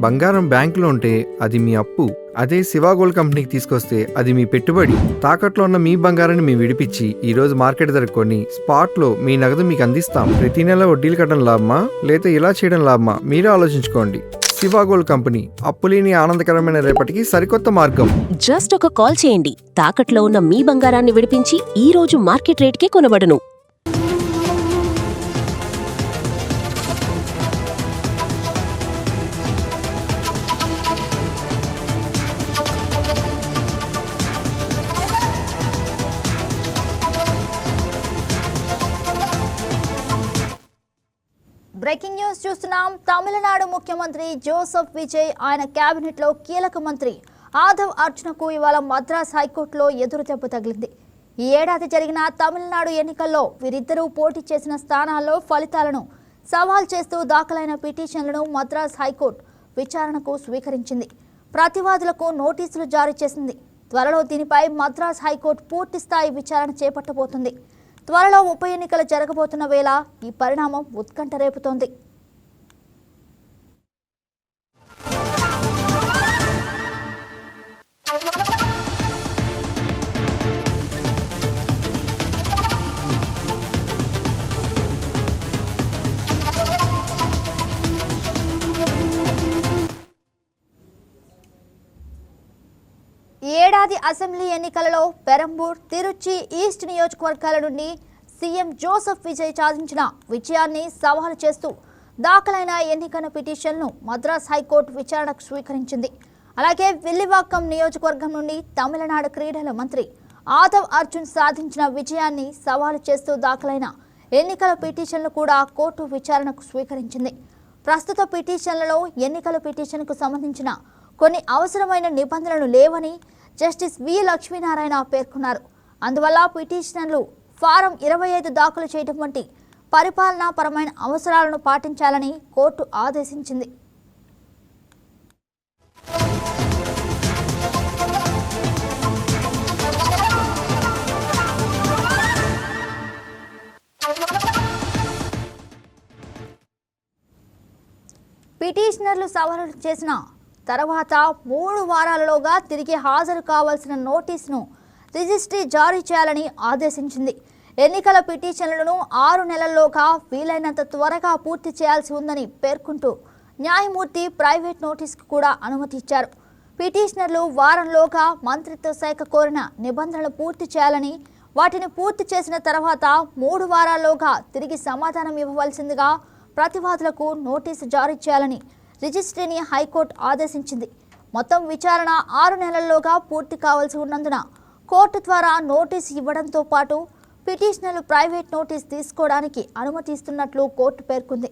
బంగారం బ్యాంకులో ఉంటే అది మీ అప్పు, అదే శివ గోల్డ్ కంపెనీకి తీసుకొస్తే అది మీ పెట్టుబడి. తాకట్లో ఉన్న మీ బంగారాన్ని మేము విడిపించి ఈ రోజు మార్కెట్ ధర కొని స్పాట్లో మీ నగదు మీకు అందిస్తాం. ప్రతి నెల వడ్డీలు కట్టడం లాభమా లేదా ఇలా చేయడం లాభమా మీరే ఆలోచించుకోండి. శివ గోల్డ్ కంపెనీ, అప్పులేని ఆనందకరమైన రేపటికి సరికొత్త మార్గం. జస్ట్ ఒక కాల్ చేయండి. తాకట్లో ఉన్న మీ బంగారాన్ని విడిపించి ఈ రోజు మార్కెట్ రేట్కే కొనబడును. బ్రేకింగ్ న్యూస్ చూస్తున్నాం. తమిళనాడు ముఖ్యమంత్రి జోసెఫ్ విజయ్ ఆయన కేబినెట్ లో కీలక మంత్రి ఆదవ్ అర్జునకు ఇవాళ మద్రాస్ హైకోర్టులో ఎదురుదెబ్బ తగిలింది. ఈ ఏడాది జరిగిన తమిళనాడు ఎన్నికల్లో వీరిద్దరూ పోటీ చేసిన స్థానాల్లో ఫలితాలను సవాల్ చేస్తూ దాఖలైన పిటిషన్లను మద్రాస్ హైకోర్టు విచారణకు స్వీకరించింది. ప్రతివాదులకు నోటీసులు జారీ చేసింది. త్వరలో దీనిపై మద్రాస్ హైకోర్టు పూర్తిస్థాయి విచారణ చేపట్టబోతుంది. త్వరలో ఉప ఎన్నికలు జరగబోతున్న వేళ ఈ పరిణామం ఉత్కంఠ రేపుతోంది. ఏడాది అసెంబ్లీ ఎన్నికలలో పెరంబూర్, తిరుచి ఈస్ట్ నియోజకవర్గాల నుండి సీఎం జోసెఫ్ విజయ్ సాధించిన విజయాన్ని సవాలు చేస్తూ దాఖలైన ఎన్నికల పిటిషన్ను మద్రాస్ హైకోర్టు విచారణకు స్వీకరించింది. అలాగే విల్లివాక్కం నియోజకవర్గం నుండి తమిళనాడు క్రీడల మంత్రి ఆదవ్ అర్జున్ సాధించిన విజయాన్ని సవాలు చేస్తూ దాఖలైన ఎన్నికల పిటిషన్లు కూడా కోర్టు విచారణకు స్వీకరించింది. ప్రస్తుత పిటిషన్లలో ఎన్నికల పిటిషన్కు సంబంధించిన కొన్ని అవసరమైన నిబంధనలు లేవని జస్టిస్ వి లక్ష్మీనారాయణ పేర్కొన్నారు. అందువల్ల పిటిషనర్లు ఫారం 25 దాఖలు చేయడం వంటి పరిపాలనాపరమైన అవసరాలను పాటించాలని కోర్టు ఆదేశించింది. పిటిషనర్లు సవాలు చేసిన తర్వాత 3 వారాలలోగా తిరిగి హాజరు కావాల్సిన నోటీసును రిజిస్ట్రీ జారీ చేయాలని ఆదేశించింది. ఎన్నికల పిటిషన్లను 6 నెలల్లోగా వీలైనంత త్వరగా పూర్తి చేయాల్సి ఉందని పేర్కొంటూ న్యాయమూర్తి ప్రైవేట్ నోటీసుకు కూడా అనుమతి ఇచ్చారు. పిటిషనర్లు వారంలోగా మంత్రిత్వ శాఖ కోరిన నిబంధనలు పూర్తి చేయాలని, వాటిని పూర్తి చేసిన తర్వాత 3 వారాల్లోగా తిరిగి సమాధానం ఇవ్వవలసిందిగా ప్రతివాదులకు నోటీసు జారీ చేయాలని రిజిస్ట్రీని హైకోర్టు ఆదేశించింది. మొత్తం విచారణ 6 నెలల్లోగా పూర్తి కావాల్సి ఉన్నందున కోర్టు ద్వారా నోటీసు ఇవ్వడంతో పాటు పిటిషనర్లు ప్రైవేట్ నోటీసు తీసుకోవడానికి అనుమతి ఇస్తున్నట్లు కోర్టు పేర్కొంది.